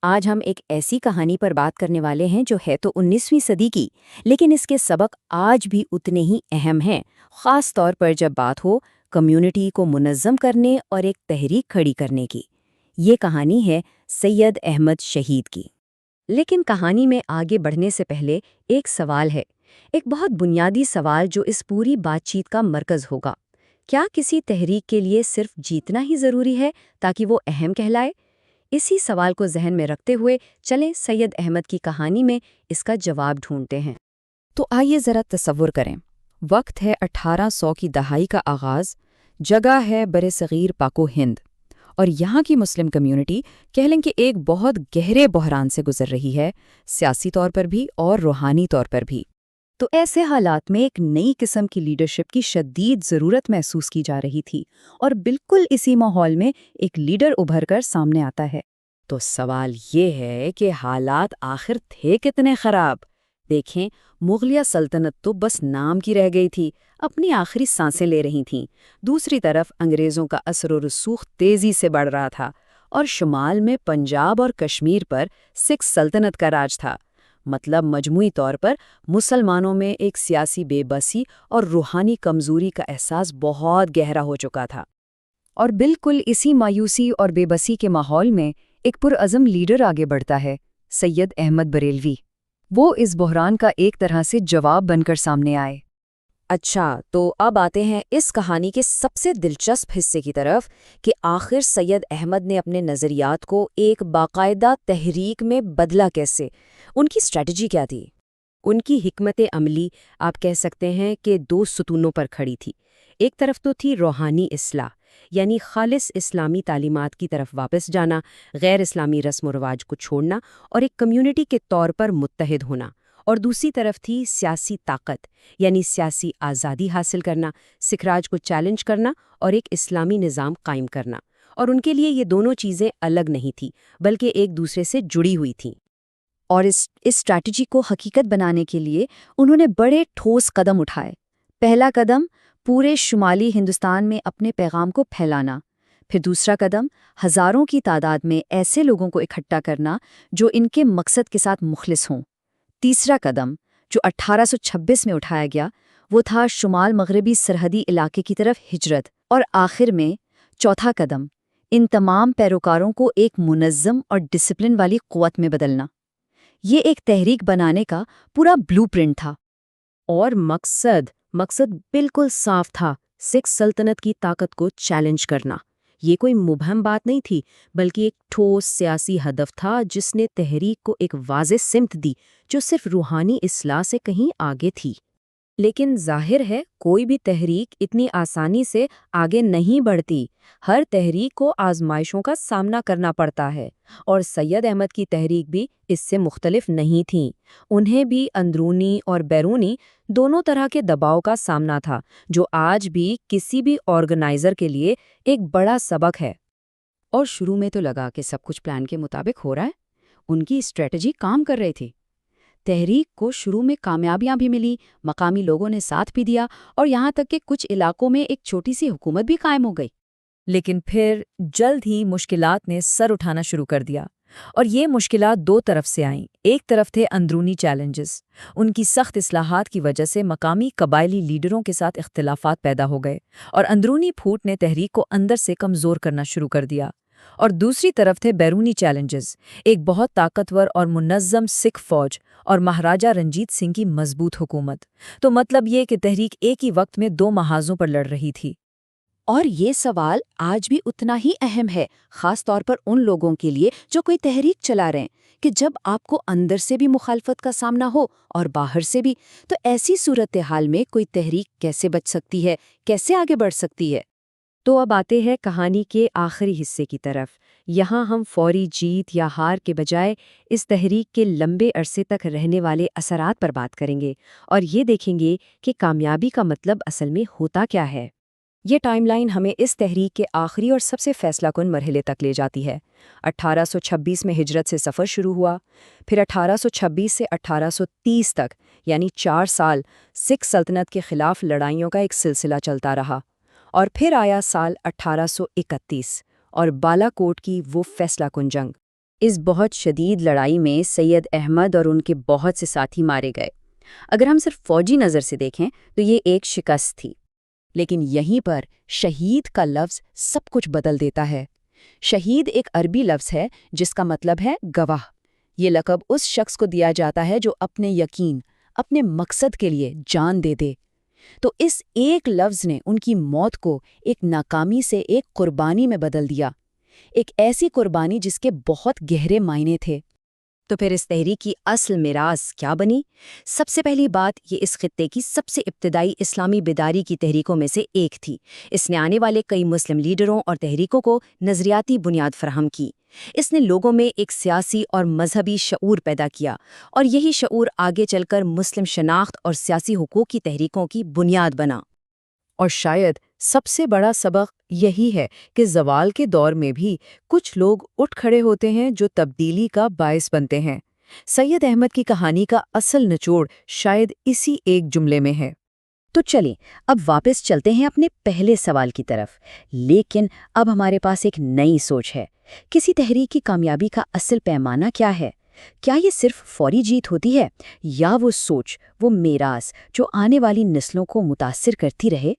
آج ہم ایک ایسی کہانی پر بات کرنے والے ہیں جو ہے تو 19ویں صدی کی، لیکن اس کے سبق آج بھی اتنے ہی اہم ہیں، خاص طور پر جب بات ہو کمیونٹی کو منظم کرنے اور ایک تحریک کھڑی کرنے کی۔ یہ کہانی ہے سید احمد شہید کی۔ لیکن کہانی میں آگے بڑھنے سے پہلے ایک سوال ہے، ایک بہت بنیادی سوال جو اس پوری بات چیت کا مرکز ہوگا۔ کیا کسی تحریک کے لیے صرف جیتنا ہی ضروری ہے تاکہ وہ اہم کہلائے؟ اسی سوال کو ذہن میں رکھتے ہوئے چلیں سید احمد کی کہانی میں اس کا جواب ڈھونڈتے ہیں۔ تو آئیے ذرا تصور کریں، وقت ہے 1800 کی دہائی کا آغاز، جگہ ہے برصغیر پاک و ہند، اور یہاں کی مسلم کمیونٹی کہہ لیں کہ ایک بہت گہرے بحران سے گزر رہی ہے، سیاسی طور پر بھی اور روحانی طور پر بھی۔ تو ایسے حالات میں ایک نئی قسم کی لیڈرشپ کی شدید ضرورت محسوس کی جا رہی تھی، اور بالکل اسی ماحول میں ایک لیڈر ابھر کر سامنے آتا ہے۔ تو سوال یہ ہے کہ حالات آخر تھے کتنے خراب؟ دیکھیں، مغلیہ سلطنت تو بس نام کی رہ گئی تھی، اپنی آخری سانسیں لے رہی تھیں۔ دوسری طرف انگریزوں کا اثر و رسوخ تیزی سے بڑھ رہا تھا، اور شمال میں پنجاب اور کشمیر پر سکھ سلطنت کا راج تھا۔ مطلب مجموعی طور پر مسلمانوں میں ایک سیاسی بے بسی اور روحانی کمزوری کا احساس بہت گہرا ہو چکا تھا۔ اور بالکل اسی مایوسی اور بے بسی کے ماحول میں ایک پرعزم لیڈر آگے بڑھتا ہے، سید احمد بریلوی۔ وہ اس بحران کا ایک طرح سے جواب بن کر سامنے آئے۔ اچھا، تو اب آتے ہیں اس کہانی کے سب سے دلچسپ حصے کی طرف کہ آخر سید احمد نے اپنے نظریات کو ایک باقاعدہ تحریک میں بدلا کیسے؟ ان کی اسٹریٹجی کیا تھی؟ ان کی حکمت عملی آپ کہہ سکتے ہیں کہ دو ستونوں پر کھڑی تھی۔ ایک طرف تو تھی روحانی اصلاح، یعنی خالص اسلامی تعلیمات کی طرف واپس جانا، غیر اسلامی رسم و رواج کو چھوڑنا اور ایک کمیونٹی کے طور پر متحد ہونا، اور دوسری طرف تھی سیاسی طاقت، یعنی سیاسی آزادی حاصل کرنا، سکھ راج کو چیلنج کرنا اور ایک اسلامی نظام قائم کرنا۔ اور ان کے لیے یہ دونوں چیزیں الگ نہیں تھیں، بلکہ ایک دوسرے سے جڑی ہوئی تھیں۔ اور اس اسٹریٹجی کو حقیقت بنانے کے لیے انہوں نے بڑے ٹھوس قدم اٹھائے۔ پہلا قدم پورے شمالی ہندوستان میں اپنے پیغام کو پھیلانا، پھر دوسرا قدم ہزاروں کی تعداد میں ایسے لوگوں کو اکٹھا کرنا جو ان کے مقصد کے ساتھ مخلص ہوں، تیسرا قدم جو 1826 میں اٹھایا گیا وہ تھا شمال مغربی سرحدی علاقے کی طرف ہجرت، اور آخر میں چوتھا قدم ان تمام پیروکاروں کو ایک منظم اور ڈسپلن والی قوت میں بدلنا۔ یہ ایک تحریک بنانے کا پورا بلو پرنٹ تھا، اور مقصد بالکل صاف تھا، سکھ سلطنت کی طاقت کو چیلنج کرنا۔ یہ کوئی مبہم بات نہیں تھی، بلکہ ایک ٹھوس سیاسی ہدف تھا جس نے تحریک کو ایک واضح سمت دی جو صرف روحانی اصلاح سے کہیں آگے تھی۔ لیکن ظاہر ہے کوئی بھی تحریک اتنی آسانی سے آگے نہیں بڑھتی، ہر تحریک کو آزمائشوں کا سامنا کرنا پڑتا ہے، اور سید احمد کی تحریک بھی اس سے مختلف نہیں تھیں۔ انہیں بھی اندرونی اور بیرونی دونوں طرح کے دباؤ کا سامنا تھا، جو آج بھی کسی بھی آرگنائزر کے لیے ایک بڑا سبق ہے۔ اور شروع میں تو لگا کہ سب کچھ پلان کے مطابق ہو رہا ہے، ان کی اسٹریٹجی کام کر رہی تھی۔ تحریک کو شروع میں کامیابیاں بھی ملی، مقامی لوگوں نے ساتھ بھی دیا، اور یہاں تک کہ کچھ علاقوں میں ایک چھوٹی سی حکومت بھی قائم ہو گئی۔ لیکن پھر جلد ہی مشکلات نے سر اٹھانا شروع کر دیا، اور یہ مشکلات دو طرف سے آئیں۔ ایک طرف تھے اندرونی چیلنجز، ان کی سخت اصلاحات کی وجہ سے مقامی قبائلی لیڈروں کے ساتھ اختلافات پیدا ہو گئے، اور اندرونی پھوٹ نے تحریک کو اندر سے کمزور کرنا شروع کر دیا۔ اور دوسری طرف تھے بیرونی چیلنجز، ایک بہت طاقتور اور منظم سکھ فوج اور مہاراجہ رنجیت سنگھ کی مضبوط حکومت۔ تو مطلب یہ کہ تحریک ایک ہی وقت میں دو محاذوں پر لڑ رہی تھی۔ اور یہ سوال آج بھی اتنا ہی اہم ہے، خاص طور پر ان لوگوں کے لیے جو کوئی تحریک چلا رہے ہیں، کہ جب آپ کو اندر سے بھی مخالفت کا سامنا ہو اور باہر سے بھی، تو ایسی صورتحال میں کوئی تحریک کیسے بچ سکتی ہے، کیسے آگے بڑھ سکتی ہے؟ تو اب آتے ہیں کہانی کے آخری حصے کی طرف۔ یہاں ہم فوری جیت یا ہار کے بجائے اس تحریک کے لمبے عرصے تک رہنے والے اثرات پر بات کریں گے، اور یہ دیکھیں گے کہ کامیابی کا مطلب اصل میں ہوتا کیا ہے۔ یہ ٹائم لائن ہمیں اس تحریک کے آخری اور سب سے فیصلہ کن مرحلے تک لے جاتی ہے۔ 1826 میں ہجرت سے سفر شروع ہوا، پھر 1826 سے 1830 تک یعنی 4 سال سکھ سلطنت کے خلاف لڑائیوں کا ایک سلسلہ چلتا رہا، اور پھر آیا سال 1831 اور بالا کوٹ کی وہ فیصلہ کن جنگ۔ اس بہت شدید لڑائی میں سید احمد اور ان کے بہت سے ساتھی مارے گئے۔ اگر ہم صرف فوجی نظر سے دیکھیں تو یہ ایک شکست تھی، لیکن یہیں پر شہید کا لفظ سب کچھ بدل دیتا ہے۔ شہید ایک عربی لفظ ہے جس کا مطلب ہے گواہ۔ یہ لقب اس شخص کو دیا جاتا ہے جو اپنے یقین، اپنے مقصد کے لیے جان دے دے۔ تو اس ایک لفظ نے ان کی موت کو ایک ناکامی سے ایک قربانی میں بدل دیا، ایک ایسی قربانی جس کے بہت گہرے معنی تھے۔ تو پھر اس تحریک کی اصل میراث کیا بنی؟ سب سے پہلی بات، یہ اس خطے کی سب سے ابتدائی اسلامی بیداری کی تحریکوں میں سے ایک تھی۔ اس نے آنے والے کئی مسلم لیڈروں اور تحریکوں کو نظریاتی بنیاد فراہم کی۔ اس نے لوگوں میں ایک سیاسی اور مذہبی شعور پیدا کیا، اور یہی شعور آگے چل کر مسلم شناخت اور سیاسی حقوق کی تحریکوں کی بنیاد بنا۔ اور شاید سب سے بڑا سبق یہی ہے کہ زوال کے دور میں بھی کچھ لوگ اٹھ کھڑے ہوتے ہیں جو تبدیلی کا باعث بنتے ہیں۔ سید احمد کی کہانی کا اصل نچوڑ شاید اسی ایک جملے میں ہے۔ تو چلیں اب واپس چلتے ہیں اپنے پہلے سوال کی طرف، لیکن اب ہمارے پاس ایک نئی سوچ ہے۔ کسی تحریک کی کامیابی کا اصل پیمانہ کیا ہے؟ کیا یہ صرف فوری جیت ہوتی ہے، یا وہ سوچ، وہ میراث جو آنے والی نسلوں کو متاثر کرتی رہے؟